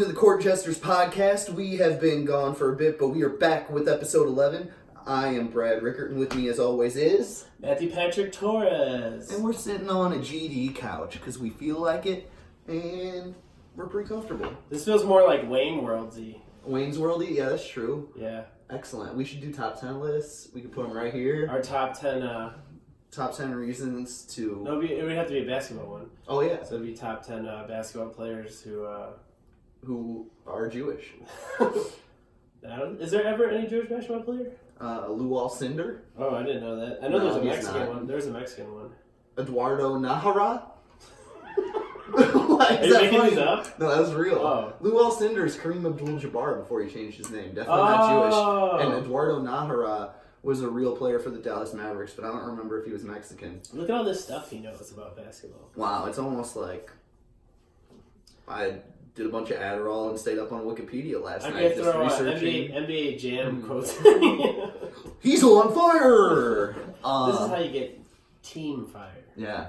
to the Court Jesters Podcast. We have been gone for a bit, but we are back with episode 11. I am Brad Rickert, and with me as always is... Matthew Patrick Torres. And we're sitting on a GD couch because we feel like it, and we're pretty comfortable. This feels more like Wayne Worldsy. Wayne's Worldy? Yeah, that's true. Yeah. Excellent. We should do top 10 lists. We could put them right here. Our top 10... Top 10 reasons to... No, it would have to be a basketball one. Oh, yeah. So it'd be top 10 basketball players who are Jewish. Is there ever any Jewish basketball player? Lou Alcindor. Oh, I didn't know that. I know No, there's a he's Mexican not. one. There's a Mexican one. Eduardo Nahara. Are you making these up? No, that was real. Oh. Lou Alcindor is Kareem Abdul-Jabbar before he changed his name. Definitely not Jewish. And Eduardo Nahara was a real player for the Dallas Mavericks, but I don't remember if he was Mexican. Look at all this stuff he knows about basketball. Wow, it's almost like I did a bunch of Adderall and stayed up on Wikipedia last night just researching. NBA Jam quotes. He's on fire! This is how you get team fire. Yeah.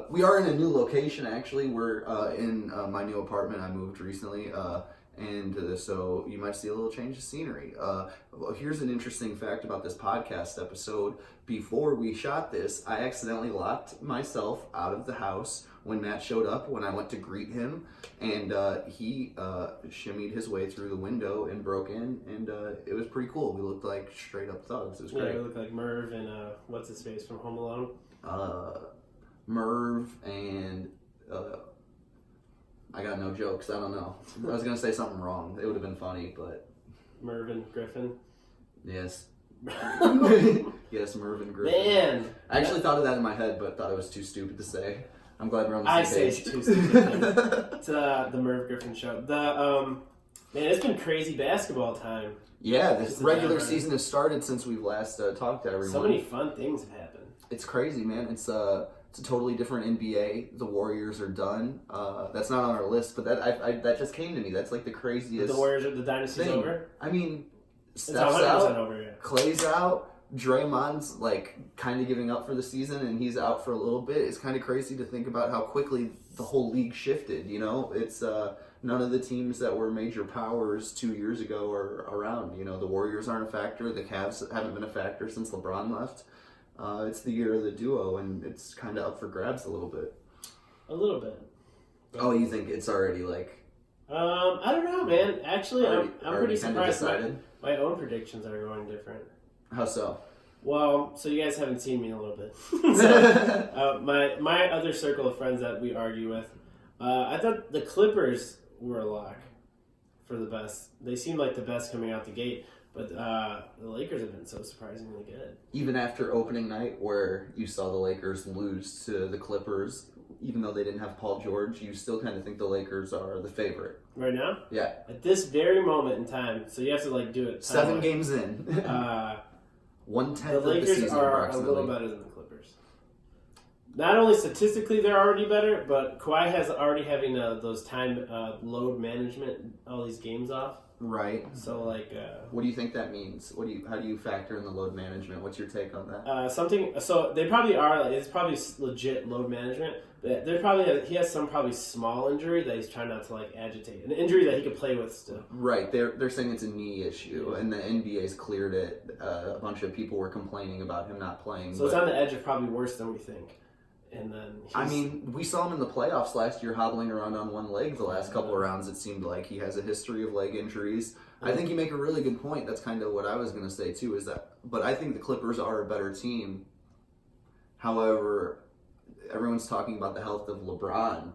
We are in a new location, actually. We're in my new apartment. I moved recently, and so you might see a little change of scenery. Here's an interesting fact about this podcast episode. Before we shot this, I accidentally locked myself out of the house when Matt showed up, when I went to greet him, and he shimmied his way through the window and broke in, and it was pretty cool. We looked like straight up thugs. It was great. Yeah, we looked like Merv and what's his face from Home Alone? Merv and I got no jokes. I don't know. I was gonna say something wrong. It would have been funny, but Mervyn Griffin. yes, yes, Mervyn Griffin. Man, I actually thought of that in my head, but thought it was too stupid to say. I'm glad we're on the I same say page. it's too stupid. It's the Merv Griffin show. Man, it's been crazy basketball time. Yeah, this regular season has started since we've last talked to everyone. So many fun things have happened. It's crazy, man. It's a totally different NBA. The Warriors are done. That's not on our list, but that just came to me. That's like the craziest. The Warriors, the dynasty's thing. Over? I mean, It's 100% out, over, yeah. Clay's out, Draymond's like kind of giving up for the season, and he's out for a little bit. It's kind of crazy to think about how quickly the whole league shifted. You know, it's none of the teams that were major powers 2 years ago are around. You know, the Warriors aren't a factor. The Cavs haven't been a factor since LeBron left. It's the year of the duo, and it's kind of up for grabs a little bit. A little bit. Oh, you think it's already like... I don't know, man. Actually, I'm pretty surprised. Decided? My own predictions are going different. How so? Well, so you guys haven't seen me in a little bit. So, my other circle of friends that we argue with, I thought the Clippers were a lock for the best. They seemed like the best coming out the gate, but the Lakers have been so surprisingly good. Even after opening night, where you saw the Lakers lose to the Clippers, even though they didn't have Paul George, you still kind of think the Lakers are the favorite. Right now? Yeah. At this very moment in time, so you have to do it. 7 games in. 1/10 the of the Lakers season, are a little better than the Clippers. Not only statistically they're already better, but Kawhi has already having those time load management, all these games off. Right. So what do you think that means? How do you factor in the load management? What's your take on that? So they probably are. It's probably legit load management. But he has some probably small injury that he's trying not to agitate. An injury that he could play with still. Right. They're saying it's a knee issue, and the NBA's cleared it. A bunch of people were complaining about him not playing. So it's on the edge of probably worse than we think. And then we saw him in the playoffs last year hobbling around on one leg the last couple of rounds. It seemed like he has a history of leg injuries. I think you make a really good point. That's kind of what I was going to say too, but I think the Clippers are a better team. However, everyone's talking about the health of LeBron,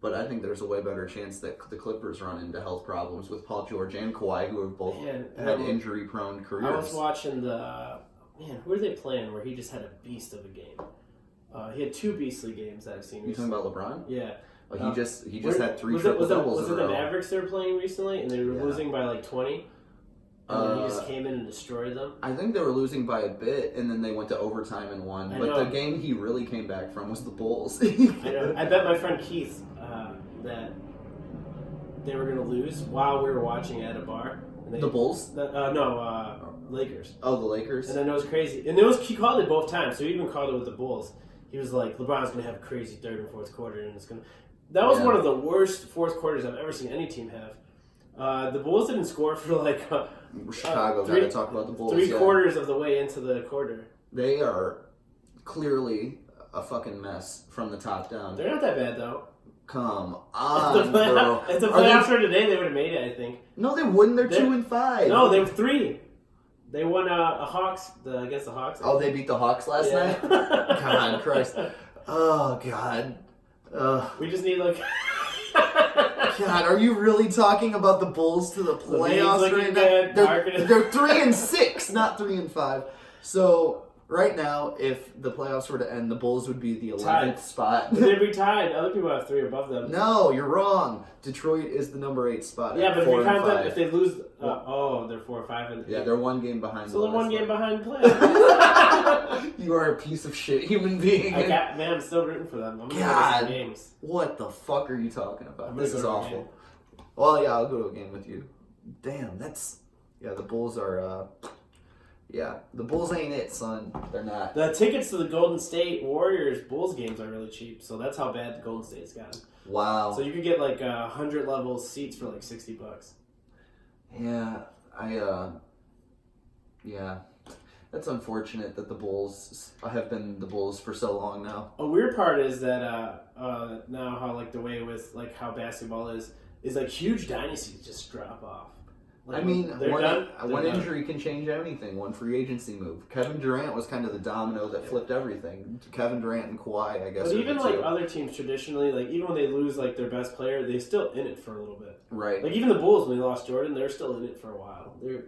but I think there's a way better chance that the Clippers run into health problems with Paul George and Kawhi, who have both had injury-prone careers. I was watching who are they playing where he just had a beast of a game? He had 2 beastly games that I've seen. You talking about LeBron? Yeah. He just had 3 triple doubles. Was it the Mavericks they were playing recently, and they were losing by 20? And then he just came in and destroyed them? I think they were losing by a bit, and then they went to overtime and won. But the game he really came back from was the Bulls. I know. I bet my friend Keith that they were going to lose while we were watching at a bar. The Bulls? Lakers. Oh, the Lakers? And then it was crazy. And he called it both times, so he even called it with the Bulls. He was like, LeBron's going to have a crazy third and fourth quarter, and it's going to... That was one of the worst fourth quarters I've ever seen any team have. The Bulls didn't score for like Chicago. Got to talk about the Bulls. Three quarters of the way into the quarter. They are clearly a fucking mess from the top down. They're not that bad though. Come on, bro. If the playoffs were today, they would have made it, I think. No, they wouldn't. They're 2-5. No, they were 3. They won against the Hawks. Oh, they beat the Hawks last night? God, Christ. Oh, God. We just need, like... God, are you really talking about the Bulls to the playoffs right now? They're 3-6, not 3-5. So... Right now, if the playoffs were to end, the Bulls would be the 11th spot. They'd be tied. Other people have 3 above them. No, you're wrong. Detroit is the number 8 spot. Yeah, but if you count them, if they lose, they're 4 or 5. Yeah, they're 1 game behind. So they're 1 game behind playoffs. You are a piece of shit human being. Man, I'm still rooting for them. I'm gonna go to some games. What the fuck are you talking about? This is awful. Well, yeah, I'll go to a game with you. Damn, the Bulls are. Yeah, the Bulls ain't it, son. They're not. The tickets to the Golden State Warriors Bulls games are really cheap, so that's how bad the Golden State's gotten. Wow. So you could get like 100 level seats for like $60. Yeah, yeah. That's unfortunate that the Bulls have been the Bulls for so long now. A weird part is that now how like the way with like how basketball is like huge dynasties just drop off. Like, I mean, one done. injury can change anything. One free agency move. Kevin Durant was kind of the domino that flipped everything. Kevin Durant and Kawhi, I guess. But even like other teams traditionally, like even when they lose like their best player, they're still in it for a little bit. Right. Like even the Bulls when they lost Jordan, they're still in it for a while.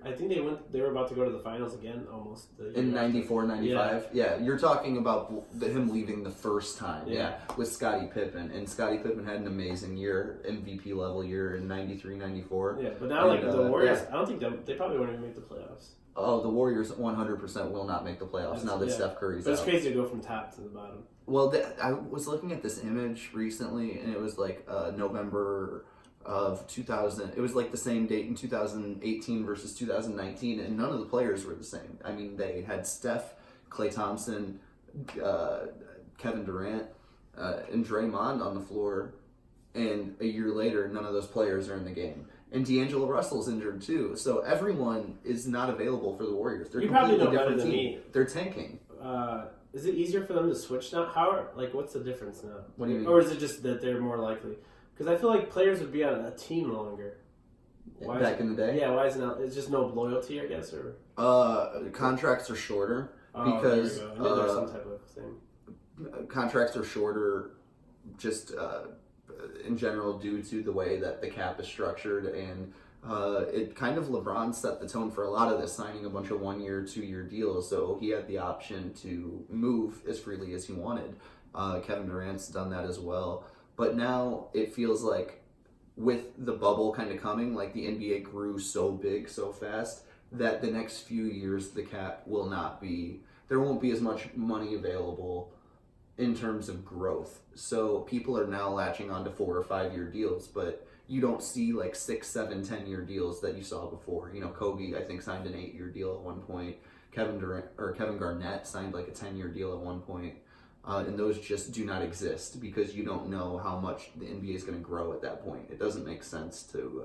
I think they were about to go to the finals again almost. In 94, 95? Yeah, you're talking about him leaving the first time. Yeah, with Scottie Pippen. And Scottie Pippen had an amazing year, MVP level year in 93, 94. Yeah, but now the Warriors, I don't think they probably won't even make the playoffs. Oh, the Warriors 100% will not make the playoffs now that Steph Curry's out. But it's crazy to go from top to the bottom. Well, I was looking at this image recently, and it was like November of 2000. It was like the same date in 2018 versus 2019, and none of the players were the same. I mean, they had Steph, Klay Thompson, Kevin Durant, and Draymond on the floor, and a year later, none of those players are in the game. And D'Angelo Russell's injured too, so everyone is not available for the Warriors. They're probably know different better than team. me. They're tanking. Is it easier for them to switch now? What's the difference now? What do you mean? Or is it just that they're more likely? Because I feel like players would be on a team longer. Back in the day? Yeah, why is it not? It's just no loyalty, I guess, or? Contracts are shorter because there you go. There's some type of thing. Contracts are shorter, just in general due to the way that the cap is structured, and it kind of LeBron set the tone for a lot of this, signing a bunch of 1-year, 2-year deals, so he had the option to move as freely as he wanted. Kevin Durant's done that as well. But now it feels like with the bubble kind of coming, like the NBA grew so big so fast that the next few years the cap will not be, there won't be as much money available in terms of growth. So people are now latching on to 4 or 5 year deals, but you don't see like 6, 7, 10-year deals that you saw before. You know, Kobe, I think, signed an 8-year deal at one point. Kevin Garnett signed like a 10-year deal at one point. And those just do not exist because you don't know how much the NBA is going to grow at that point. It doesn't make sense to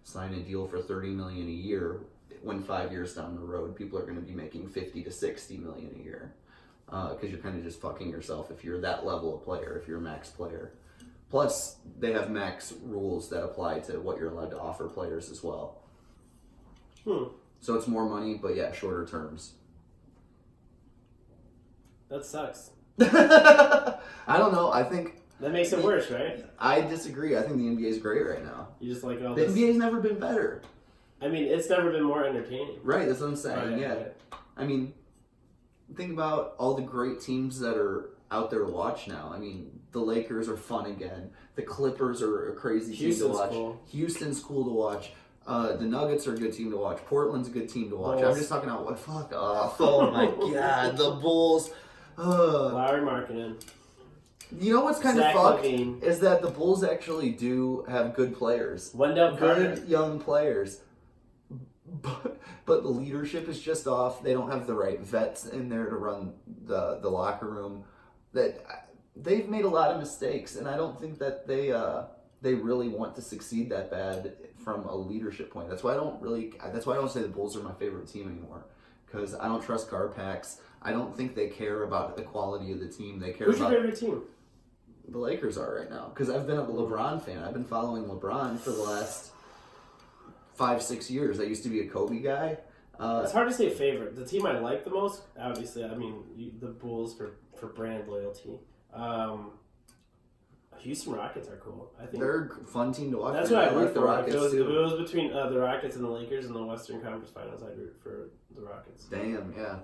sign a deal for $30 million a year when 5 years down the road people are going to be making $50 to $60 million a year. Because you're kind of just fucking yourself if you're that level of player, if you're a max player. Plus, they have max rules that apply to what you're allowed to offer players as well. So it's more money, but yeah, shorter terms. That sucks. I don't know. I think that makes it worse, right? I disagree. I think the NBA is great right now. You just like all the NBA's never been better. I mean, it's never been more entertaining. Right, that's what I'm saying. Right, yeah. Right. I mean, think about all the great teams that are out there to watch now. I mean, the Lakers are fun again. The Clippers are a crazy team to watch. Cool. Houston's cool to watch. The Nuggets are a good team to watch. Portland's a good team to watch. Bulls. I'm just talking about what. Fuck off. Oh my God, the Bulls. Larry Markkinen. You know what's kind of Zach fucked Levine. is that the Bulls actually do have good players. Wendell Carter. Good young players. But the leadership is just off. They don't have the right vets in there to run the locker room. That they've made a lot of mistakes, and I don't think that they they really want to succeed that bad from a leadership point. That's why I don't say the Bulls are my favorite team anymore, because I don't trust Garpax. I don't think they care about the quality of the team. They care Who's about your favorite team? the Lakers are right now, because I've been a LeBron fan. I've been following LeBron for the last 5-6 years. I used to be a Kobe guy. It's hard to say favorite. The team I like the most, obviously, I mean, the Bulls for brand loyalty. Houston Rockets are cool. I think They're a fun team to watch. that's what I root like the for. Rockets if it too. was between the Rockets and the Lakers in the Western Conference Finals, I'd root for the Rockets. Damn, yeah.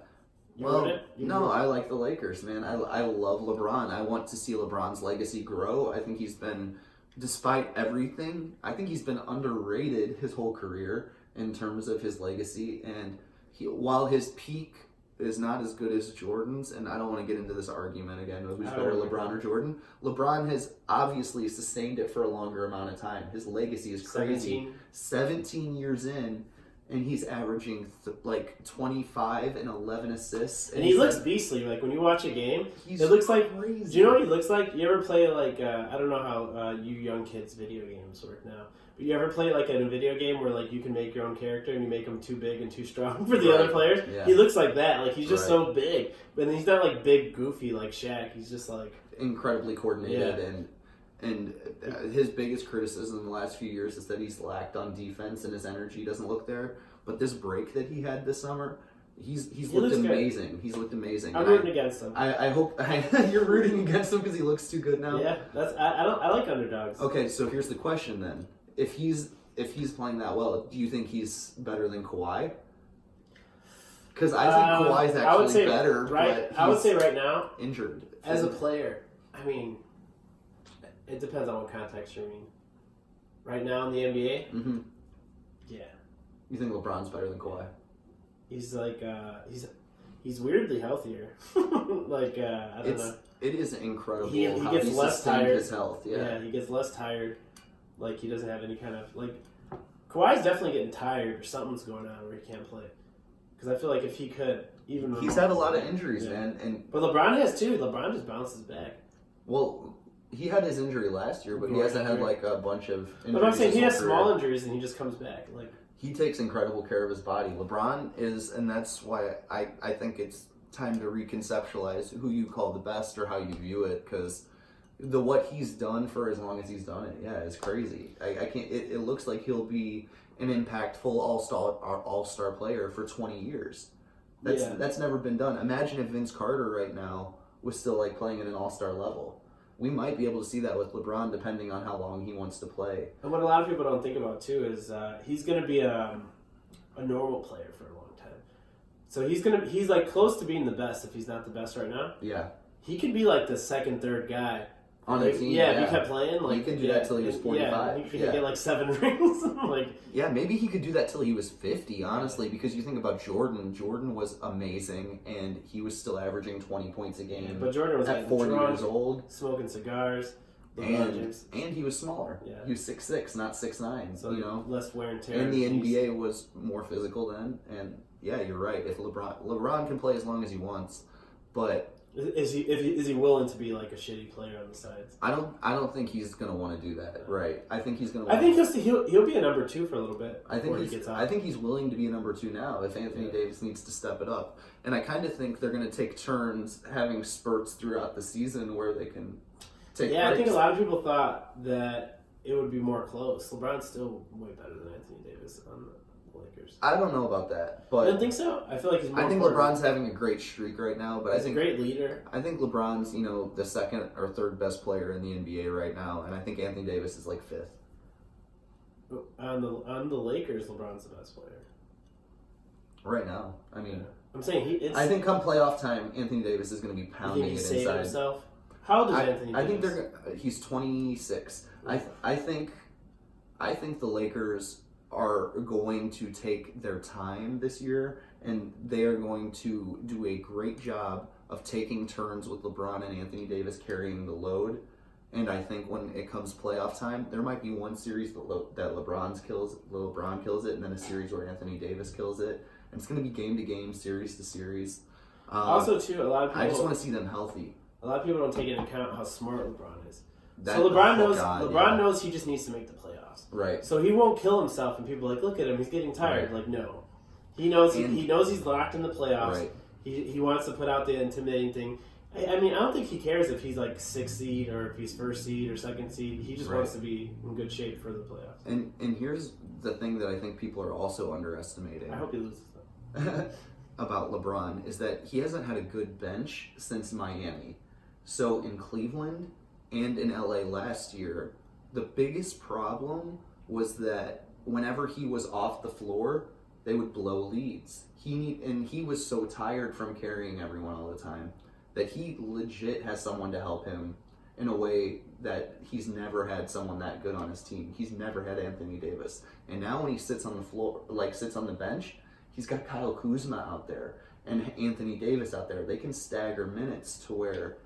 You Well, root it? no, I like the Lakers, man. I love LeBron. I want to see LeBron's legacy grow. I think he's been, despite everything, I think he's been underrated his whole career in terms of his legacy. And while his peak is not as good as Jordan's, and I don't want to get into this argument again of who's better, LeBron or Jordan. LeBron has obviously sustained it for a longer amount of time. His legacy is crazy. 17 years in, and he's averaging like 25 and 11 assists. And he looks beastly. Like when you watch a game, it looks like crazy. Do you know what he looks like? You ever play like I don't know how you young kids video games work now, but you ever play like in a video game where like you can make your own character and you make them too big and too strong for the other players? Yeah. He looks like that. Like he's just so big, but he's not like big goofy like Shaq. He's just like incredibly coordinated and his biggest criticism in the last few years is that he's lacked on defense and his energy doesn't look there. But this break that he had this summer, he's looked amazing. Good. He's looked amazing. I'm rooting against him. I hope you're rooting against him because he looks too good now. Yeah, I like underdogs. Okay, so here's the question then: if he's playing that well, do you think he's better than Kawhi? Because I think Kawhi's actually better. Right, but I would say right now, injured as a player. I mean, it depends on what context you're in. Right now in the NBA, yeah. You think LeBron's better than Kawhi? He's like he's weirdly healthier. Like I don't know. It is incredible. He how gets he's less sustained tired. His health, Yeah, he gets less tired. Like he doesn't have any kind of like. Kawhi's definitely getting tired or something's going on where he can't play. Because I feel like if he could even. He's had a lot of injuries, man, but LeBron has too. LeBron just bounces back. Well, he had his injury last year, but he hasn't had like a bunch of injuries. But I'm saying he has small injuries and he just comes back. Like he takes incredible care of his body. LeBron is, and that's why I think it's time to reconceptualize who you call the best or how you view it, because what he's done for as long as he's done it, is crazy. I can't. It looks like he'll be an impactful all-star player for 20 years. That's never been done. Imagine if Vince Carter right now was still like playing at an all-star level. We might be able to see that with LeBron, depending on how long he wants to play. And what a lot of people don't think about too is he's going to be a normal player for a long time. So he's like close to being the best if he's not the best right now. Yeah, he could be like the second, third guy on a team. Yeah, if he kept playing, like he could do that till he was 45. He could get like 7 rings. Like maybe he could do that till he was 50. Honestly, because you think about Jordan. Jordan was amazing, and he was still averaging 20 points a game. But Jordan was at 40 years old, smoking cigars. And he was smaller. Yeah. He was 6'6", not 6'9". So less wear and tear. And the NBA was more physical then. And yeah, you're right. If LeBron can play as long as he wants, but is he willing to be like a shitty player on the sides? I don't think he's gonna want to do that. Right. I think he's gonna. I think he'll be a number 2 for a little bit. I think he's willing to be a number 2 now. If Anthony Davis needs to step it up, and I kind of think they're gonna take turns having spurts throughout the season where they can. Yeah, I think a lot of people thought that it would be more close. LeBron's still way better than Anthony Davis on the Lakers. I don't know about that, but I don't think so. I feel like he's more important. LeBron's having a great streak right now, but he's a great leader. I think LeBron's, the second or third best player in the NBA right now, and I think Anthony Davis is like 5th. On the Lakers, LeBron's the best player. Right now. I mean, I'm saying I think come playoff time, Anthony Davis is going to be pounding it inside. Himself? How old is Anthony Davis? I think he's 26. I think the Lakers are going to take their time this year, and they are going to do a great job of taking turns with LeBron and Anthony Davis carrying the load. And I think when it comes playoff time, there might be one series that LeBron kills it, and then a series where Anthony Davis kills it. And it's going to be game to game, series to series. Also, too, a lot of people. I just want to see them healthy. A lot of people don't take into account how smart LeBron is. So LeBron knows he just needs to make the playoffs. Right. So he won't kill himself, and people are like, look at him, he's getting tired. Right. Like, no. He knows he's locked in the playoffs. Right. He wants to put out the intimidating thing. I mean, I don't think he cares if he's like 6th seed or if he's 1st seed or 2nd seed. He just wants to be in good shape for the playoffs. And here's the thing that I think people are also underestimating. I hope he loses though. About LeBron is that he hasn't had a good bench since Miami. So in Cleveland and in LA last year, the biggest problem was that whenever he was off the floor, they would blow leads. He was so tired from carrying everyone all the time that he legit has someone to help him in a way that he's never had someone that good on his team. He's never had Anthony Davis. And now when he sits on the floor, sits on the bench, he's got Kyle Kuzma out there and Anthony Davis out there. They can stagger minutes to where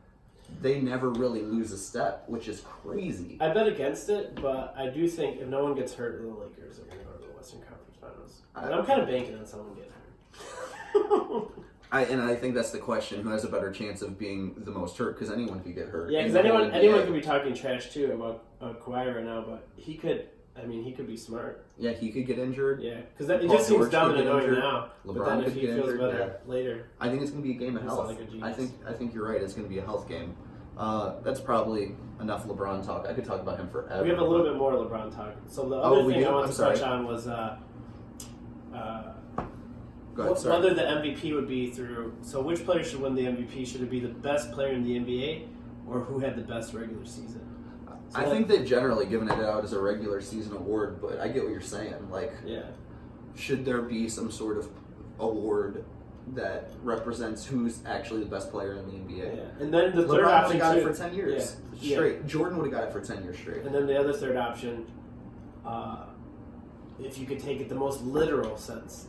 they never really lose a step, which is crazy. I bet against it, but I do think if no one gets hurt, the Lakers are going to go to the Western Conference Finals. But I'm kind of banking on someone getting hurt. I think that's the question: who has a better chance of being the most hurt? Because anyone could get hurt. Yeah, because anyone could be talking trash too about Kawhi right now, but he could. I mean, he could be smart. Yeah, he could get injured. Yeah, because it just seems dumb and annoying now. LeBron but then if could he get feels injured, better later, I think it's going to be a game of health. Like I think you're right. It's going to be a health game. That's probably enough LeBron talk. I could talk about him forever. We have a little bit more LeBron talk. So the other thing I wanted to touch on was whether the MVP would be through. So which player should win the MVP? Should it be the best player in the NBA or who had the best regular season? So I think they've generally given it out as a regular season award, but I get what you're saying. Like, should there be some sort of award that represents who's actually the best player in the NBA? Yeah. And then the third LeBron option got it for 10 years straight. Yeah. Jordan would have got it for 10 years straight. And then the other third option, if you could take it the most literal sense,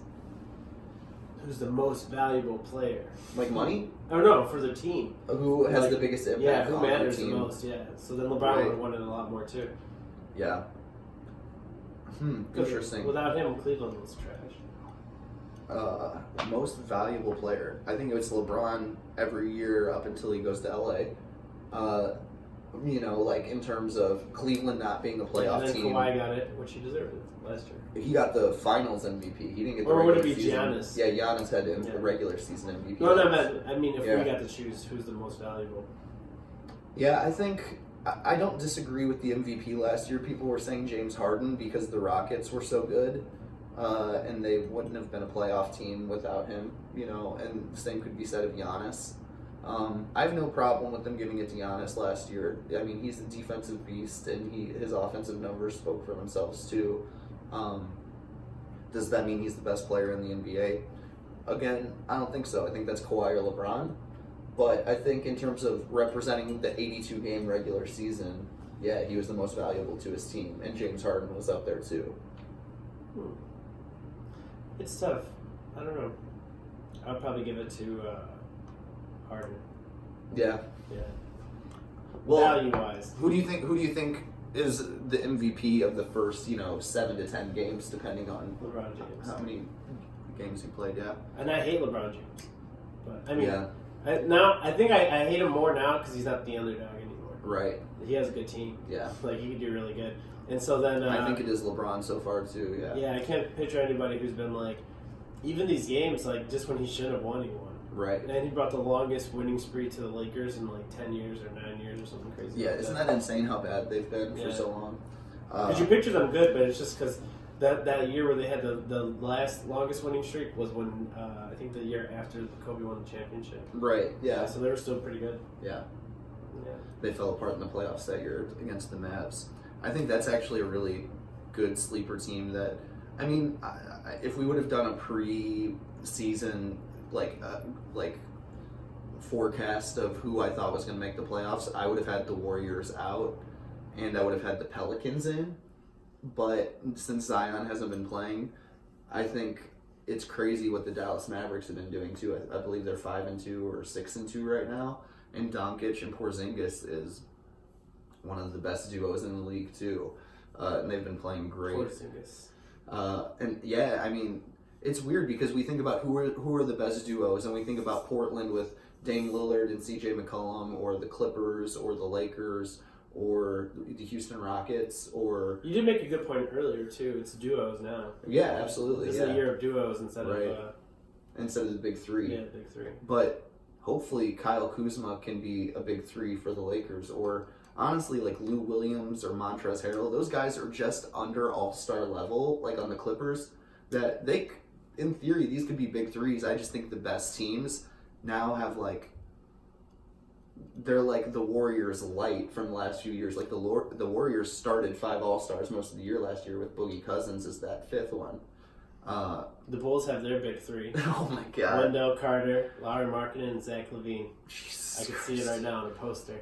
who's the most valuable player? Like money? Oh no, for the team. Who has the biggest impact? Yeah, who on matters the the team? most? Yeah. So then LeBron would have won it a lot more too. Yeah. Interesting. Without him, Cleveland was trash. Most valuable player. I think it's LeBron every year up until he goes to LA. In terms of Cleveland not being a playoff and then team. Kawhi got it, which he deserved last year. He got the Finals MVP. He didn't get the Or would it regular be season. Giannis? Yeah, Giannis had the regular season MVP. No, I mean, if we got to choose who's the most valuable. Yeah, I think I don't disagree with the MVP last year. People were saying James Harden because the Rockets were so good. And they wouldn't have been a playoff team without him, and the same could be said of Giannis. I have no problem with them giving it to Giannis last year. I mean, he's a defensive beast, and his offensive numbers spoke for themselves too. Does that mean he's the best player in the NBA? Again, I don't think so. I think that's Kawhi or LeBron. But I think in terms of representing the 82-game regular season, yeah, he was the most valuable to his team, and James Harden was up there too. It's tough. I don't know. I'd probably give it to Harden. Yeah. Yeah. Well, value-wise, who do you think is the MVP of the first 7 to 10 games, depending on LeBron James. how many games he played? Yeah. And I hate LeBron James, but I mean, yeah. I think I hate him more now because he's not the underdog anymore. Right. He has a good team. Yeah. Like he could do really good. And so then I think it is LeBron so far too. Yeah. Yeah, I can't picture anybody who's been even these games, just when he shouldn't have won, he won. Right. And he brought the longest winning spree to the Lakers in 10 years or 9 years or something crazy. Yeah, isn't that insane how bad they've been for so long? Because you picture them good, but it's just because that year where they had the last longest winning streak was when I think the year after Kobe won the championship. Right. Yeah. So they were still pretty good. Yeah. Yeah. They fell apart in the playoffs that year against the Mavs. I think that's actually a really good sleeper team. That I mean, if we would have done a pre-season like forecast of who I thought was going to make the playoffs, I would have had the Warriors out, and I would have had the Pelicans in. But since Zion hasn't been playing, I think it's crazy what the Dallas Mavericks have been doing too. I believe they're 5-2 or 6-2 right now, and Doncic and Porzingis is one of the best duos in the league too, and they've been playing great. Porzingis. And yeah, I mean, it's weird because we think about who are the best duos, and we think about Portland with Dame Lillard and CJ McCollum, or the Clippers, or the Lakers, or the Houston Rockets, or... You did make a good point earlier, too. It's duos now. Yeah, absolutely. This is a year of duos instead of the big three. Yeah, big three. But hopefully Kyle Kuzma can be a big three for the Lakers, or honestly, like Lou Williams or Montrezl Harrell. Those guys are just under all-star level, like on the Clippers, that they, in theory, these could be big threes. I just think the best teams now have, like, they're like the Warriors light from the last few years. Like the Warriors started 5 All-Stars most of the year last year with Boogie Cousins as that 5th one. The Bulls have their big three. Oh my God. Wendell Carter, Lauri Markkanen, and Zach LaVine. Jesus I can see it right now on a poster.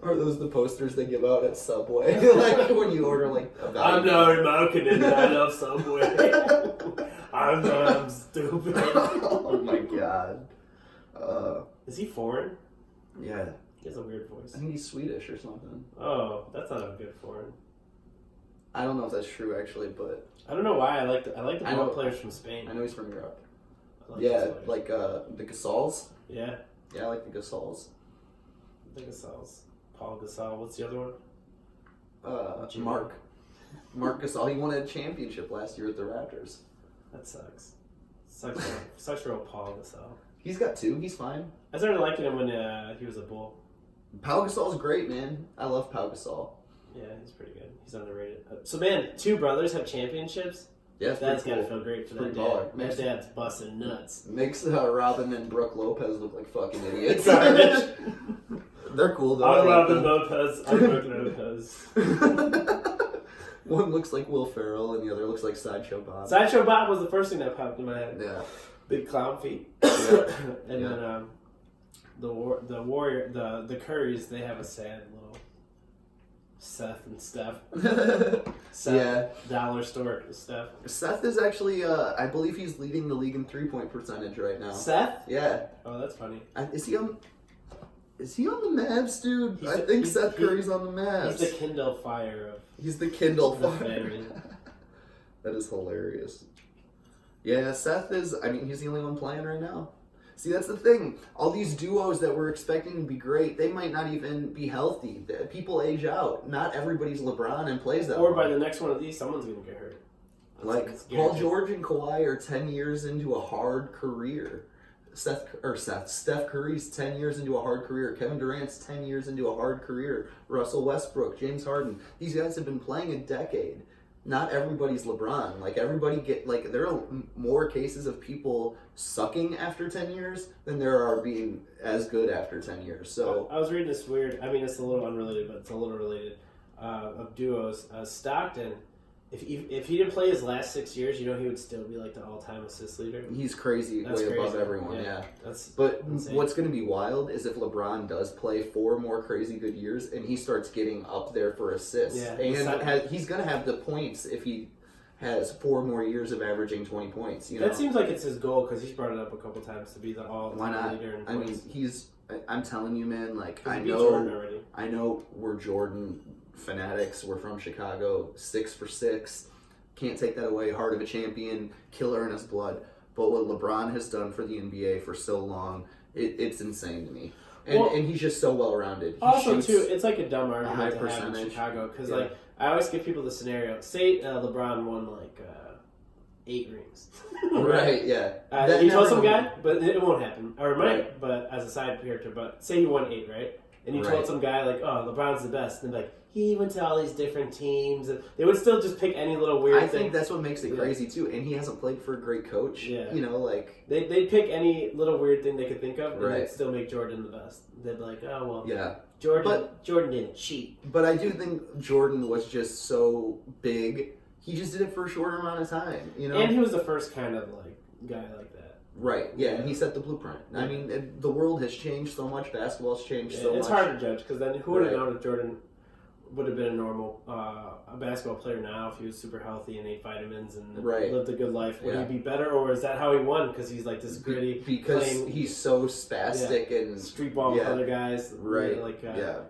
Are those the posters they give out at Subway? Like when you order like a value. I'm Lauri Markkanen and I love Subway. I'm stupid. Oh my God. Is he foreign? Yeah. He has a weird voice. I think he's Swedish or something. Oh, that's not a good foreign. I don't know if that's true actually, but I don't know why I like the ball players from Spain. I know he's from Europe. Like like the Gasols. Yeah. Yeah, I like the Gasols. The Gasols. Paul Gasol. What's the other one? Mark Gasol. He won a championship last year with the Raptors. That sucks. Sucks for old Paul Gasol. He's got 2. He's fine. I started liking him when he was a Bull. Pau Gasol's great, man. I love Pau Gasol. Yeah, he's pretty good. He's underrated. So, man, 2 brothers have championships? Yeah, that's cool. gotta feel great for that dad. That dad's busting nuts. Makes Robin and Brooke Lopez look like fucking idiots. Garbage. They're cool though. I'm Robin Lopez. I'm Brooke Lopez. One looks like Will Ferrell and the other looks like Sideshow Bob. Sideshow Bob was the first thing that popped in my head. Yeah. Big clown feet. Yeah. And then the Currys, they have a sad little Seth and Steph. Seth, Dollar Store Steph. Seth is actually, I believe he's leading the league in 3-point percentage right now. Seth? Yeah. Oh, that's funny. Is he on the Mavs, dude? I think Seth Curry's on the Mavs. He's the Kindle Fire of... He's the Kindle the Fire. family. That is hilarious. Yeah, Seth is, he's the only one playing right now. See, that's the thing. All these duos that we're expecting to be great, they might not even be healthy. People age out. Not everybody's LeBron and plays that Or long. by the next one of these, someone's going to get hurt. Like, Paul George and Kawhi are 10 years into a hard career. Steph Curry's 10 years into a hard career. Kevin Durant's 10 years into a hard career. Russell Westbrook, James Harden. These guys have been playing a decade. Not everybody's LeBron. Like, there are more cases of people sucking after 10 years than there are being as good after 10 years. So I was reading this weird, it's a little unrelated, but it's a little related, of duos. Stockton, if he didn't play his last 6 years, he would still be like the all-time assist leader. He's crazy, That's way crazy. above everyone, yeah. But insane. What's going to be wild is if LeBron does play 4 more crazy good years and he starts getting up there for assists. Yeah, and he's going to have the points if he has 4 more years of averaging 20 points. That seems like it's his goal because he's brought it up a couple times to be the all-time leader in points. I'm telling you, man, I know we're Jordan fanatics. We're from Chicago, 6 for 6. Can't take that away. Heart of a champion, killer in his blood. But what LeBron has done for the NBA for so long, it's insane to me. And he's just so well-rounded. Also, too, it's like a dumb argument to have in percentage. Chicago because, I always give people the scenario. Say LeBron won 8 rings. Right? Yeah. He told some guy, but it won't happen. Or it might, but as a side character. But say he won 8, right? And you told some guy LeBron's the best, and they're he went to all these different teams. And they would still just pick any little weird thing. I think that's what makes it crazy too. And he hasn't played for a great coach. Yeah. They'd pick any little weird thing they could think of, and right. they'd still make Jordan the best. They'd be like, oh well. Yeah. Jordan didn't cheat. But I do think Jordan was just so big. He just did it for a shorter amount of time, And he was the first kind of guy like that. Right. Yeah, and he set the blueprint. Yeah. The world has changed so much. Basketball's changed so much. It's hard to judge because then who would have known if Jordan would have been a normal a basketball player now if he was super healthy and ate vitamins and lived a good life? Would he be better, or is that how he won? Because he's this gritty, because he's so spastic and street ball with other guys, right?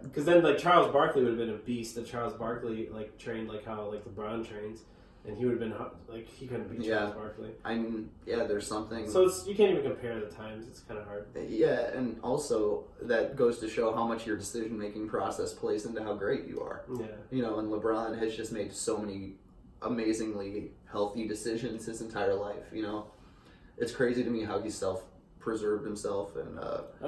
Because then Charles Barkley would have been a beast. That Charles Barkley trained how LeBron trains, and he would have been like he couldn't beat Charles Barkley. I mean, yeah, there's something. So you can't even compare the times. It's kind of hard. Yeah, and also that goes to show how much your decision making process plays into how great you are. Yeah. You know, and LeBron has just made so many amazingly healthy decisions his entire life. You know, it's crazy to me how he's preserved himself and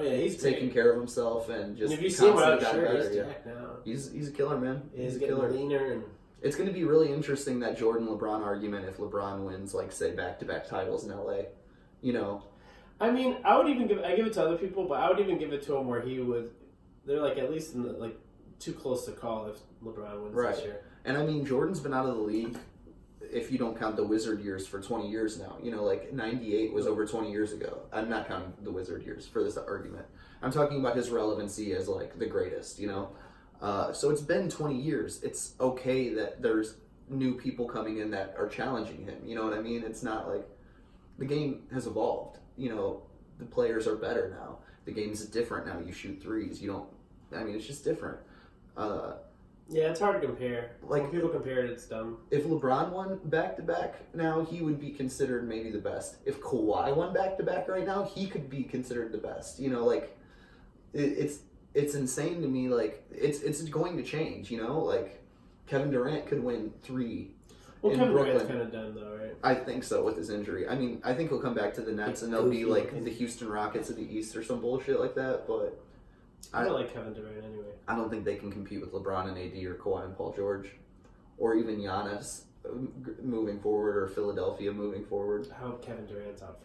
he's taking care of himself and just. And if you see him without got shirt, better, he's jacked now. He's a killer, man. He's getting leaner and. It's going to be really interesting, that Jordan-LeBron argument, if LeBron wins, like, say, back-to-back titles in L.A., you know? I mean, I give it to other people, but I would even give it to him where they're, like, at least, too close to call if LeBron wins this year. And, I mean, Jordan's been out of the league, if you don't count the Wizard years, for 20 years now. You know, like, 98 was over 20 years ago. I'm not counting the Wizard years for this argument. I'm talking about his relevancy as, like, the greatest, you know? So it's been 20 years. It's okay that there's new people coming in that are challenging him. You know what I mean? It's not like the game has evolved. You know, the players are better now. The game's different now. You shoot threes. It's just different. Yeah, it's hard to compare. Like, when people compare it, it's dumb. If LeBron won back-to-back now, he would be considered maybe the best. If Kawhi won back-to-back right now, he could be considered the best. You know, like, it's insane to me. Like, it's going to change, you know? Like, Kevin Durant could win 3 in Kevin Brooklyn. Durant's kind of done, though, right? I think so, with his injury. I mean, I think he'll come back to the Nets, and they'll be like the Houston Rockets of the East or some bullshit like that, but... I don't like Kevin Durant anyway. I don't think they can compete with LeBron and AD or Kawhi and Paul George. Or even Giannis moving forward, or Philadelphia moving forward. I hope Kevin Durant's out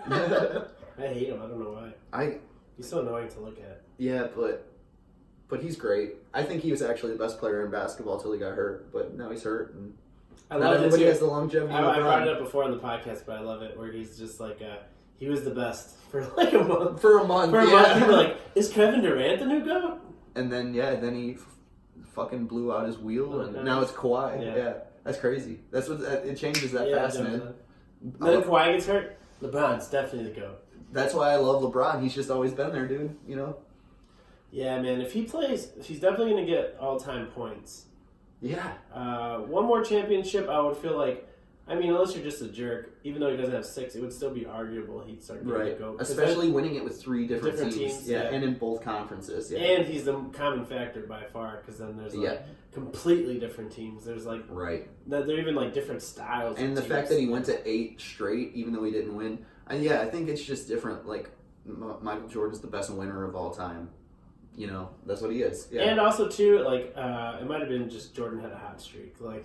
forever. I hate him. I don't know why. He's so annoying to look at. Yeah, but he's great. I think he was actually the best player in basketball till he got hurt, but now he's hurt, and not everybody has the longevity. I brought it up before on the podcast, but I love it where he's just like, he was the best for like a month. For a month, people were like, is Kevin Durant the new GOAT? And then he fucking blew out his wheel, and now it's Kawhi. Yeah, that's crazy. That's what it changes that fast, man. Then Kawhi gets hurt. LeBron's definitely the GOAT. That's why I love LeBron. He's just always been there, dude. You know. Yeah, man. If he plays, he's definitely going to get all-time points. Yeah. One more championship, I would feel like. I mean, unless you're just a jerk, even though he doesn't have 6, it would still be arguable he'd start getting a GOAT. Especially winning it with 3 different teams. Yeah, and in both conferences. Yeah. And he's the common factor by far, because then there's completely different teams. There's they're even like different styles. And the fact that he went to 8 straight, even though he didn't win. And I think it's just different. Like, Michael Jordan's the best winner of all time. You know, that's what he is. Yeah. And also, too, like, it might have been just Jordan had a hot streak. Like,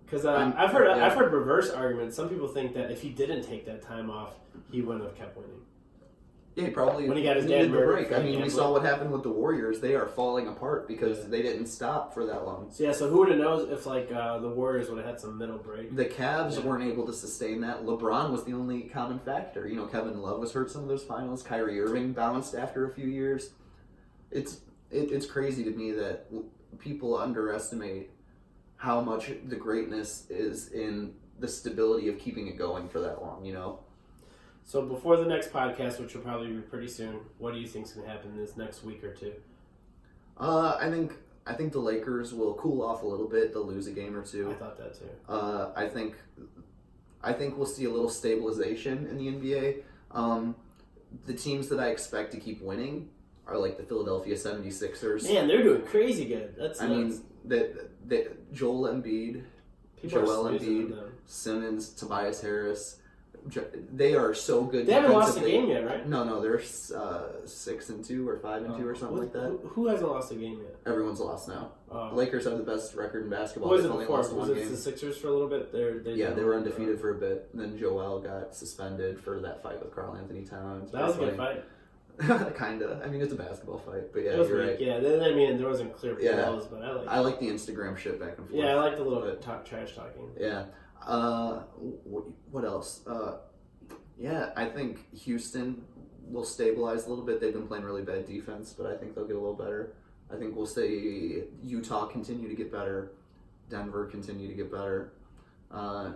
because I've heard reverse arguments. Some people think that if he didn't take that time off, he wouldn't have kept winning. Yeah, he probably when he got his needed dad the break. I mean, we gambling. saw what happened with the Warriors. They are falling apart because they didn't stop for that long. So who would have known if the Warriors would have had some middle break? The Cavs weren't able to sustain that. LeBron was the only common factor. You know, Kevin Love was hurt some of those finals. Kyrie Irving bounced after a few years. It's crazy to me that people underestimate how much the greatness is in the stability of keeping it going for that long, you know? So before the next podcast, which will probably be pretty soon, what do you think is going to happen this next week or two? I think the Lakers will cool off a little bit. They'll lose a game or two. I thought that too. I think we'll see a little stabilization in the NBA. The teams that I expect to keep winning are like the Philadelphia 76ers. Man, they're doing crazy good. That's nuts. That Joel Embiid, Simmons, Tobias Harris, they are so good. They haven't lost a game yet, right? No, they're 6-2 or 5-2 or something like that. Who hasn't lost a game yet? Everyone's lost now. The Lakers have the best record in basketball. What was it before? Was it the Sixers for a little bit? They were undefeated for a bit. And then Joel got suspended for that fight with Karl Anthony Towns. That was a good fight. Kinda. I mean, it's a basketball fight, but yeah, you're right. Yeah, I mean, there wasn't clear balls, but I like the Instagram shit back and forth. Yeah, I like the little trash talking. Yeah. What else? I think Houston will stabilize a little bit. They've been playing really bad defense, but I think they'll get a little better. I think we'll see Utah continue to get better, Denver continue to get better. I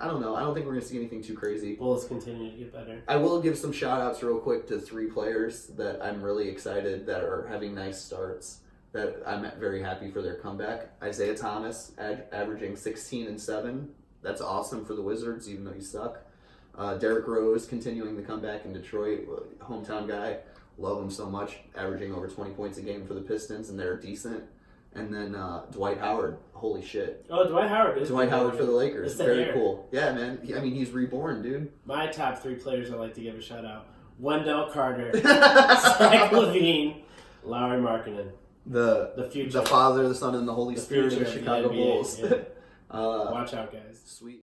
don't know. I don't think we're going to see anything too crazy. Bulls continue to get better. I will give some shout-outs real quick to 3 players that I'm really excited that are having nice starts. that I'm very happy for their comeback. Isaiah Thomas averaging 16 and 7. That's awesome for the Wizards, even though you suck. Derrick Rose continuing the comeback in Detroit, hometown guy. Love him so much, averaging over 20 points a game for the Pistons, and they're decent. And then Dwight Howard, holy shit. Oh, Dwight Howard. Dwight Howard for the Lakers, very hair. cool. Yeah, man. I mean, he's reborn, dude. My top 3 players I like to give a shout out: Wendell Carter, Zach LaVine, Lauri Markkanen. The future, the Father, the Son, and the Holy Spirit of the Chicago NBA, Bulls. Yeah. Watch out, guys. Sweet.